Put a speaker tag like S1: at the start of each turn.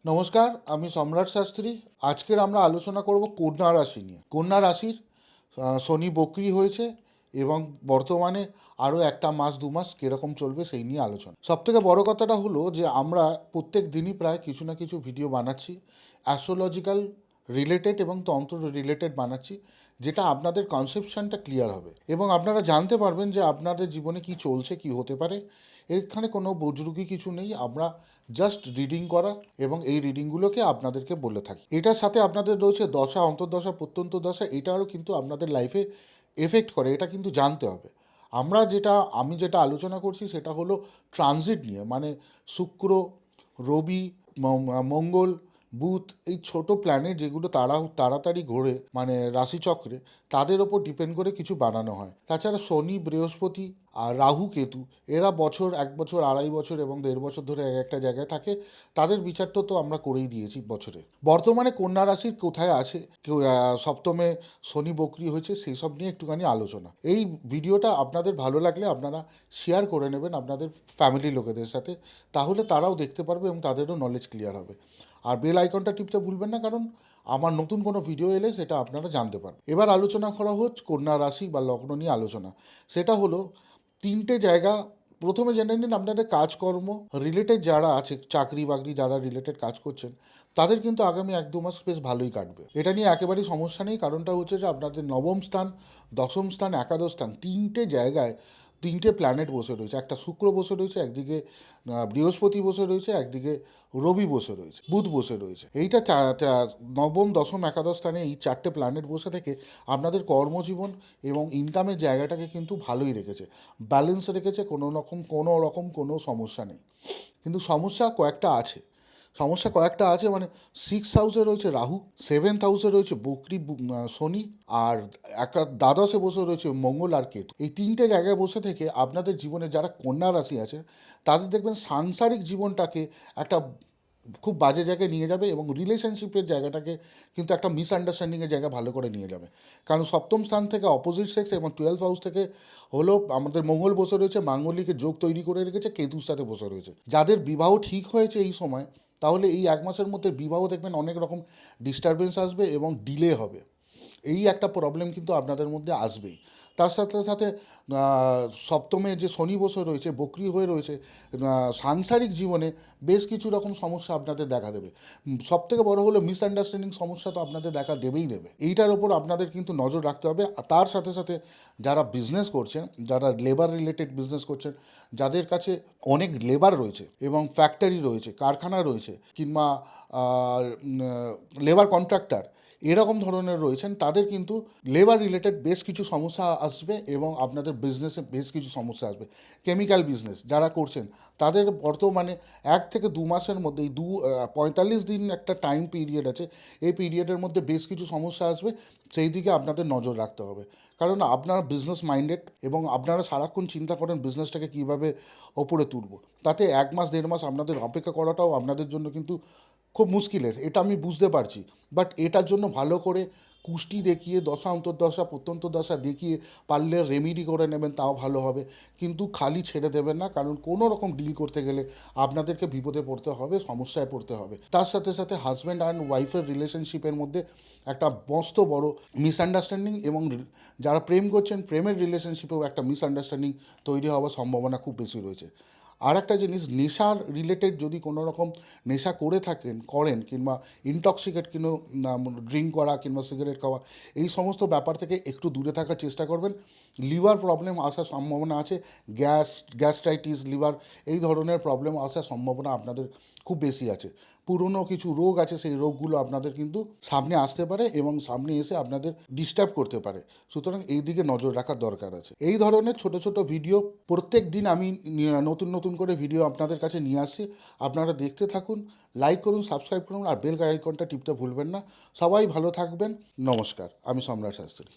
S1: নমস্কার, আমি সম্রাট শাস্ত্রী। আজকের আমরা আলোচনা করব কন্যা রাশি নিয়ে। কন্যা রাশির শনি বক্রি হয়েছে এবং বর্তমানে আরও একটা মাস দু মাস কীরকম চলবে সেই নিয়ে আলোচনা। সবথেকে বড় কথাটা হলো যে আমরা প্রত্যেক দিনই প্রায় কিছু না কিছু ভিডিও বানাচ্ছি অ্যাস্ট্রোলজিক্যাল রিলেটেড এবং তন্ত্র রিলেটেড বানাচ্ছি, যেটা আপনাদের কনসেপশনটা ক্লিয়ার হবে এবং আপনারা জানতে পারবেন যে আপনাদের জীবনে কি চলছে, কি হতে পারে। এখানে কোনো বুজরুকি কিছু নেই, আমরা জাস্ট রিডিং করা এবং এই রিডিংগুলোকে আপনাদেরকে বলে থাকি। এটার সাথে আপনাদের রয়েছে দশা, অন্তর্দশা, প্রত্যন্ত দশা, এটাও কিন্তু আপনাদের লাইফে এফেক্ট করে, এটা কিন্তু জানতে হবে। আমি যেটা আলোচনা করছি সেটা হলো ট্রানজিট নিয়ে, মানে শুক্র, রবি, মঙ্গল, বুধ, এই ছোট প্ল্যানেট যেগুলো তাড়াতাড়ি ঘোরে মানে রাশিচক্রে, তাদের ওপর ডিপেন্ড করে কিছু বানানো হয়। তাছাড়া শনি, বৃহস্পতি আর রাহু, কেতু, এরা এক বছর, আড়াই বছর এবং 1.5 বছর ধরে এক একটা জায়গায় থাকে। তাদের বিচারটা তো আমরা করেই দিয়েছি বছরে। বর্তমানে কন্যা রাশির কোথায় আছে, সপ্তমে শনি বক্রি হয়েছে, সেই সব নিয়ে একটুখানি আলোচনা। এই ভিডিওটা আপনাদের ভালো লাগলে আপনারা শেয়ার করে নেবেন আপনাদের ফ্যামিলি লোকেদের সাথে, তাহলে তারাও দেখতে পারবে এবং তাদেরও নলেজ ক্লিয়ার হবে। আর বেল আইকনটা টিপতে ভুলবেন না, কারণ আমার নতুন কোনো ভিডিও এলে সেটা আপনারা জানতে পারবেন। এবার আলোচনা করা হচ্ছে কন্যা রাশি বা লগ্ন নিয়ে আলোচনা। সেটা হলো 3টে জায়গা। প্রথমে জেনে নিন আপনাদের কাজকর্ম রিলেটেড যারা আছে, চাকরি বাকরি যারা রিলেটেড কাজ করছেন, তাদের কিন্তু আগামী 1-2 মাস বেশ ভালোই কাটবে। এটা নিয়ে একেবারেই সমস্যা নেই, কারণটা হচ্ছে যে আপনাদের নবম স্থান, দশম স্থান, একাদশ স্থান, 3টে জায়গায় 3টে প্ল্যানেট বসে রয়েছে। একটা শুক্র বসে রয়েছে, একদিকে বৃহস্পতি বসে রয়েছে, একদিকে রবি বসে রয়েছে, বুধ বসে রয়েছে। এইটা নবম, দশম, একাদশ স্থানে এই 4টে প্ল্যানেট বসে থেকে আপনাদের কর্মজীবন এবং ইনকামের জায়গাটাকে কিন্তু ভালোই রেখেছে, ব্যালেন্স রেখেছে। কোনো রকম কোনো সমস্যা নেই। কিন্তু সমস্যা কয়েকটা আছে, মানে 6 হাউসে রয়েছে রাহু, 7th হাউসে রয়েছে বকরি শনি, আর দ্বাদশে বসে রয়েছে মঙ্গল আর কেতু। এই 3টে জায়গায় বসে থেকে আপনাদের জীবনে যারা কন্যা রাশি আছে, তাদের দেখবেন সাংসারিক জীবনটাকে একটা খুব বাজে জায়গায় নিয়ে যাবে এবং রিলেশনশিপের জায়গাটাকে কিন্তু একটা মিসআন্ডারস্ট্যান্ডিংয়ের জায়গা ভালো করে নিয়ে যাবে। কারণ সপ্তম স্থান থেকে অপোজিট সেক্স এবং 12th হাউস থেকে হলো আমাদের মঙ্গল বসে রয়েছে, মাঙ্গলিকের যোগ তৈরি করে রেখেছে, কেতুর সাথে বসে রয়েছে। যাদের বিবাহ ঠিক হয়েছে এই সময়, তাহলে এই 1 মাসের মধ্যে বিবাহ দেখবেন অনেক রকম ডিস্টারবেন্স আসবে এবং ডিলে হবে। এই একটা প্রবলেম কিন্তু আপনাদের মধ্যে আসবেই। তার সাথে সাথে সপ্তমে যে শনি বসে রয়েছে, বক্রি হয়ে রয়েছে, সাংসারিক জীবনে বেশ কিছু রকম সমস্যা আপনাদের দেখা দেবে। সবথেকে বড় হলো মিসআন্ডারস্ট্যান্ডিং সমস্যা তো আপনাদের দেখা দেবে। এইটার ওপর আপনাদের কিন্তু নজর রাখতে হবে। তার সাথে সাথে যারা বিজনেস করছেন, যারা লেবার রিলেটেড বিজনেস করছেন, যাদের কাছে অনেক লেবার রয়েছে এবং ফ্যাক্টরি রয়েছে, কারখানা রয়েছে, কিংবা লেবার কন্ট্রাক্টর এরকম ধরনের রয়েছেন, তাদের কিন্তু লেবার রিলেটেড বেশ কিছু সমস্যা আসবে এবং আপনাদের বিজনেসে বেশ কিছু সমস্যা আসবে। কেমিক্যাল বিজনেস যারা করছেন, তাদের বর্তমানে 1 থেকে 2 মাসের মধ্যে, এই 45 দিন একটা টাইম পিরিয়ড আছে, এই পিরিয়ডের মধ্যে বেশ কিছু সমস্যা আসবে। সেই দিকে আপনাদের নজর রাখতে হবে, কারণ আপনারা বিজনেস মাইন্ডেড এবং আপনারা সারাক্ষণ চিন্তা করেন বিজনেসটাকে কীভাবে ওপরে তুলব। তাতে 1 মাস 1.5 মাস আপনাদের অপেক্ষা করাটাও আপনাদের জন্য কিন্তু খুব মুশকিলের, এটা আমি বুঝতে পারছি। বাট এটার জন্য ভালো করে কুষ্টি দেখিয়ে, দশা, অন্তর্দশা, প্রত্যন্ত দশা দেখিয়ে পারলে রেমিডি করে নেবেন, তাও ভালো হবে। কিন্তু খালি ছেড়ে দেবেন না, কারণ কোনো রকম ডিল করতে গেলে আপনাদেরকে বিপদে পড়তে হবে, সমস্যায় পড়তে হবে। তার সাথে সাথে হাজব্যান্ড অ্যান্ড ওয়াইফের রিলেশনশিপের মধ্যে একটা মস্ত বড় মিসআন্ডারস্ট্যান্ডিং এবং যারা প্রেম করছেন, প্রেমের রিলেশনশিপেও একটা মিসআন্ডারস্ট্যান্ডিং তৈরি হওয়ার সম্ভাবনা খুব বেশি রয়েছে। আর একটা জিনিস, নেশার রিলেটেড যদি কোনো রকম নেশা করেন কিংবা ইনটক্সিকেট কিনো ড্রিঙ্ক করা কিংবা সিগারেট খাওয়া, এই সমস্ত ব্যাপার থেকে একটু দূরে থাকার চেষ্টা করবেন। লিভার প্রবলেম আসার সম্ভাবনা আছে, গ্যাস্ট্রাইটিস, লিভার, এই ধরনের প্রবলেম আসার সম্ভাবনা আপনাদের খুব বেশি আছে। পুরনো কিছু রোগ আছে, সেই রোগগুলো আপনাদের কিন্তু সামনে আসতে পারে এবং সামনে এসে আপনাদের ডিস্টার্ব করতে পারে। সুতরাং এই দিকে নজর রাখার দরকার আছে। এই ধরনের ছোট ছোট ভিডিও প্রত্যেক দিন আমি নতুন নতুন করে ভিডিও আপনাদের কাছে নিয়ে আসছি। আপনারা দেখতে থাকুন, লাইক করুন, সাবস্ক্রাইব করুন আর বেল আইকনটা টিপতে ভুলবেন না। সবাই ভালো থাকবেন। নমস্কার, আমি সম্রাট শাস্ত্রী।